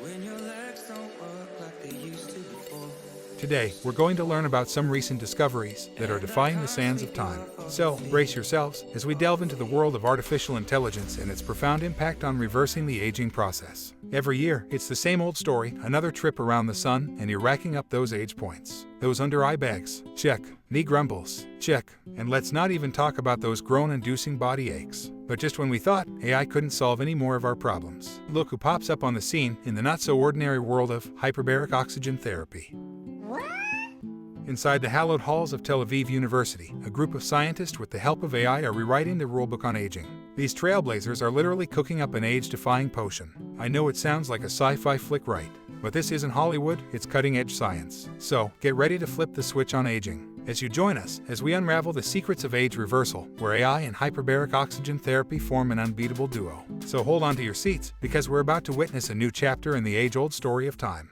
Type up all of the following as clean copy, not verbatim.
When your legs don't work like they used to before. Today, we're going to learn about some recent discoveries that are defying the sands of time. So, brace yourselves as we delve into the world of artificial intelligence and its profound impact on reversing the aging process. Every year, it's the same old story, another trip around the sun, and you're racking up those age points. Those under-eye bags? Check. Knee grumbles? Check. And let's not even talk about those groan-inducing body aches. But just when we thought AI couldn't solve any more of our problems, look who pops up on the scene in the not-so-ordinary world of hyperbaric oxygen therapy. Inside the hallowed halls of Tel Aviv University, a group of scientists with the help of AI are rewriting the rulebook on aging. These trailblazers are literally cooking up an age-defying potion. I know it sounds like a sci-fi flick, right? But this isn't Hollywood, it's cutting-edge science. So, get ready to flip the switch on aging as you join us as we unravel the secrets of age reversal, where AI and hyperbaric oxygen therapy form an unbeatable duo. So hold on to your seats, because we're about to witness a new chapter in the age-old story of time.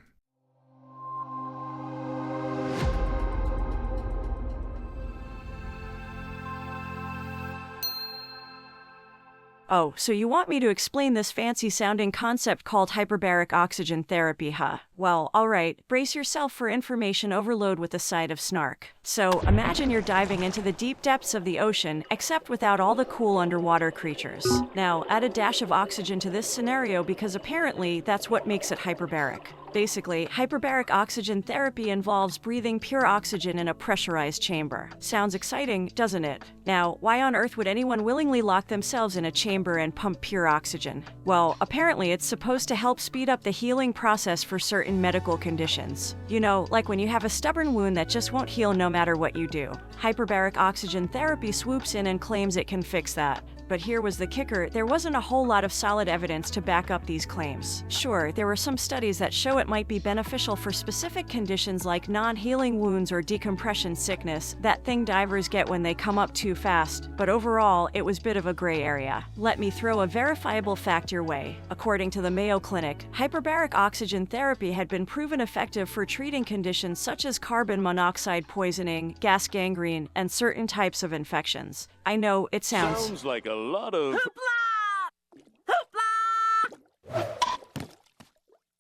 Oh, so you want me to explain this fancy-sounding concept called hyperbaric oxygen therapy, huh? Well, alright, brace yourself for information overload with a side of snark. So, imagine you're diving into the deep depths of the ocean, except without all the cool underwater creatures. Now, add a dash of oxygen to this scenario because apparently that's what makes it hyperbaric. Basically, hyperbaric oxygen therapy involves breathing pure oxygen in a pressurized chamber. Sounds exciting, doesn't it? Now, why on earth would anyone willingly lock themselves in a chamber and pump pure oxygen? Well, apparently it's supposed to help speed up the healing process for certain medical conditions. You know, like when you have a stubborn wound that just won't heal no matter what you do. Hyperbaric oxygen therapy swoops in and claims it can fix that. But here was the kicker, there wasn't a whole lot of solid evidence to back up these claims. Sure, there were some studies that show it might be beneficial for specific conditions like non-healing wounds or decompression sickness, that thing divers get when they come up too fast, but overall, it was a bit of a gray area. Let me throw a verifiable fact your way. According to the Mayo Clinic, hyperbaric oxygen therapy had been proven effective for treating conditions such as carbon monoxide poisoning, gas gangrene, and certain types of infections. I know, it Sounds like a lot of...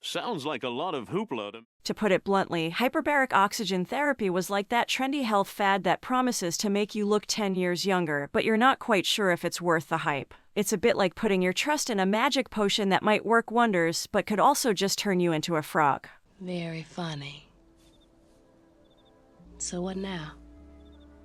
Sounds like a lot of hoopla. To put it bluntly, hyperbaric oxygen therapy was like that trendy health fad that promises to make you look 10 years younger, but you're not quite sure if it's worth the hype. It's a bit like putting your trust in a magic potion that might work wonders, but could also just turn you into a frog. Very funny. So what now?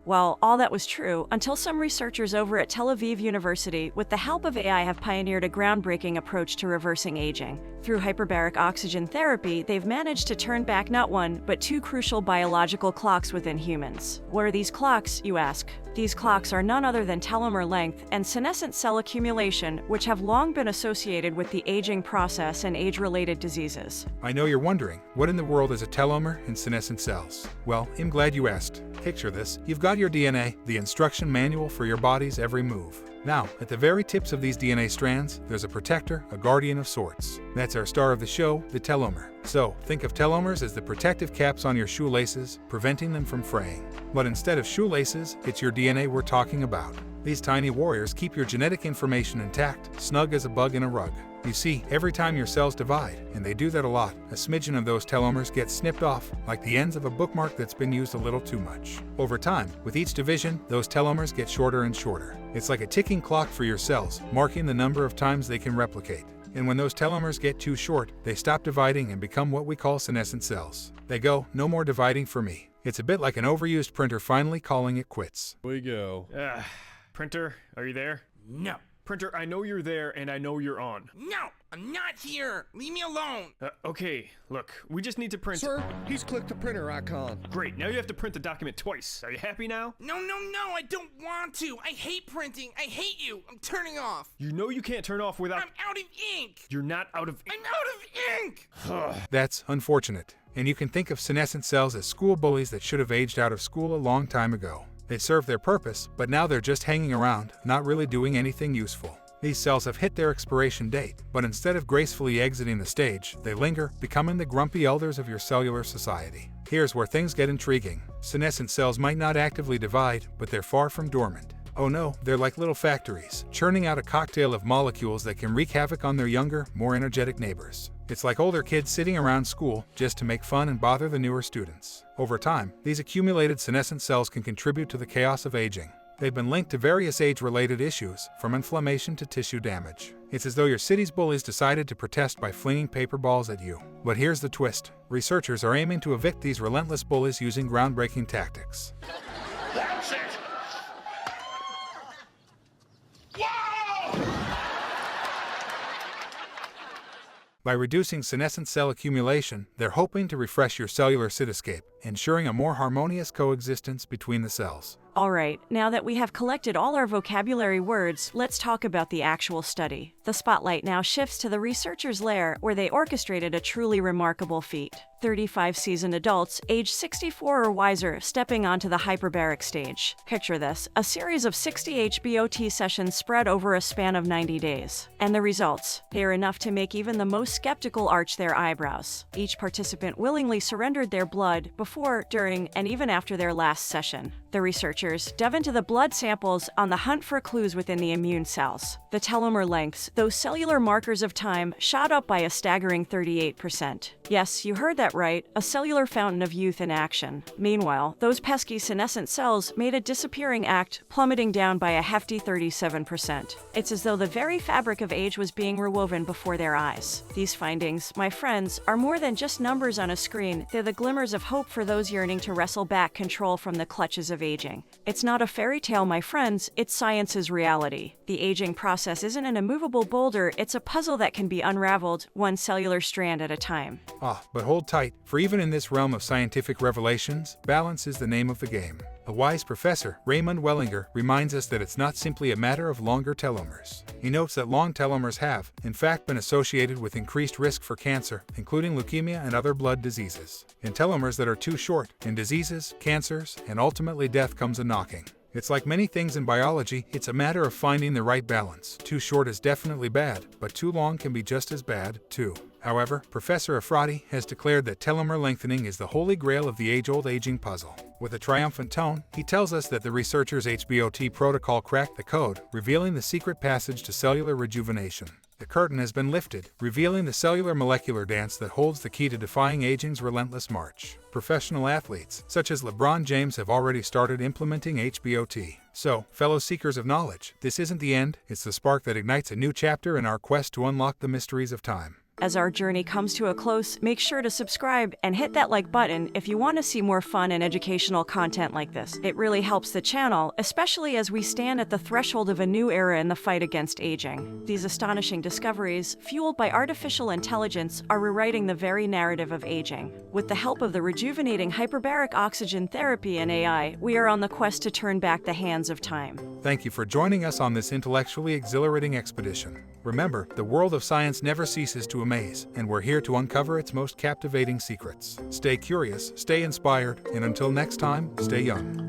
Well, all that was true until some researchers over at Tel Aviv University, with the help of AI, have pioneered a groundbreaking approach to reversing aging. Through hyperbaric oxygen therapy, they've managed to turn back not one, but two crucial biological clocks within humans. What are these clocks, you ask? These clocks are none other than telomere length and senescent cell accumulation, which have long been associated with the aging process and age-related diseases. I know you're wondering, what in the world is a telomere and senescent cells? Well, I'm glad you asked. Picture this, you've got your DNA, the instruction manual for your body's every move. Now, at the very tips of these DNA strands, there's a protector, a guardian of sorts. That's our star of the show, the telomere. So, think of telomeres as the protective caps on your shoelaces, preventing them from fraying. But instead of shoelaces, it's your DNA we're talking about. These tiny warriors keep your genetic information intact, snug as a bug in a rug. You see, every time your cells divide, and they do that a lot, a smidgen of those telomeres gets snipped off, like the ends of a bookmark that's been used a little too much. Over time, with each division, those telomeres get shorter and shorter. It's like a ticking clock for your cells, marking the number of times they can replicate. And when those telomeres get too short, they stop dividing and become what we call senescent cells. They go, no more dividing for me. It's a bit like an overused printer finally calling it quits. We go. Printer, are you there? No. Printer, I know you're there and I know you're on. No, I'm not here. Leave me alone. Okay, look, we just need to print... Sir, he's clicked the printer icon. Great, now you have to print the document twice. Are you happy now? No, I don't want to. I hate printing. I hate you. I'm turning off. You know you can't turn off without... I'm out of ink. You're not out of ink. I'm out of ink. That's unfortunate. And you can think of senescent cells as school bullies that should have aged out of school a long time ago. They served their purpose, but now they're just hanging around, not really doing anything useful. These cells have hit their expiration date, but instead of gracefully exiting the stage, they linger, becoming the grumpy elders of your cellular society. Here's where things get intriguing. Senescent cells might not actively divide, but they're far from dormant. Oh no, they're like little factories, churning out a cocktail of molecules that can wreak havoc on their younger, more energetic neighbors. It's like older kids sitting around school just to make fun and bother the newer students. Over time, these accumulated senescent cells can contribute to the chaos of aging. They've been linked to various age-related issues, from inflammation to tissue damage. It's as though your city's bullies decided to protest by flinging paper balls at you. But here's the twist. Researchers are aiming to evict these relentless bullies using groundbreaking tactics. That's it! Whoa! By reducing senescent cell accumulation, they're hoping to refresh your cellular cityscape, ensuring a more harmonious coexistence between the cells. All right, now that we have collected all our vocabulary words, let's talk about the actual study. The spotlight now shifts to the researchers' lair, where they orchestrated a truly remarkable feat. 35 seasoned adults, aged 64 or wiser, stepping onto the hyperbaric stage. Picture this, a series of 60 HBOT sessions spread over a span of 90 days. And the results? They are enough to make even the most skeptical arch their eyebrows. Each participant willingly surrendered their blood before, during, and even after their last session. The researchers dove into the blood samples on the hunt for clues within the immune cells. The telomere lengths, those cellular markers of time, shot up by a staggering 38%. Yes, you heard that right, a cellular fountain of youth in action. Meanwhile, those pesky senescent cells made a disappearing act, plummeting down by a hefty 37%. It's as though the very fabric of age was being rewoven before their eyes. These findings, my friends, are more than just numbers on a screen. They're the glimmers of hope for those yearning to wrestle back control from the clutches of aging. It's not a fairy tale, my friends, it's science's reality. The aging process isn't an immovable boulder, it's a puzzle that can be unraveled, one cellular strand at a time. But hold tight, for even in this realm of scientific revelations, balance is the name of the game. A wise professor, Raymond Wellinger, reminds us that it's not simply a matter of longer telomeres. He notes that long telomeres have, in fact, been associated with increased risk for cancer, including leukemia and other blood diseases. In telomeres that are too short, in diseases, cancers, and ultimately death comes a knocking. It's like many things in biology, it's a matter of finding the right balance. Too short is definitely bad, but too long can be just as bad, too. However, Professor Efrati has declared that telomere lengthening is the holy grail of the age-old aging puzzle. With a triumphant tone, he tells us that the researchers' HBOT protocol cracked the code, revealing the secret passage to cellular rejuvenation. The curtain has been lifted, revealing the cellular molecular dance that holds the key to defying aging's relentless march. Professional athletes, such as LeBron James, have already started implementing HBOT. So, fellow seekers of knowledge, this isn't the end, it's the spark that ignites a new chapter in our quest to unlock the mysteries of time. As our journey comes to a close, make sure to subscribe and hit that like button if you want to see more fun and educational content like this. It really helps the channel, especially as we stand at the threshold of a new era in the fight against aging. These astonishing discoveries, fueled by artificial intelligence, are rewriting the very narrative of aging. With the help of the rejuvenating hyperbaric oxygen therapy and AI, we are on the quest to turn back the hands of time. Thank you for joining us on this intellectually exhilarating expedition. Remember, the world of science never ceases to amaze, and we're here to uncover its most captivating secrets. Stay curious, stay inspired, and until next time, stay young.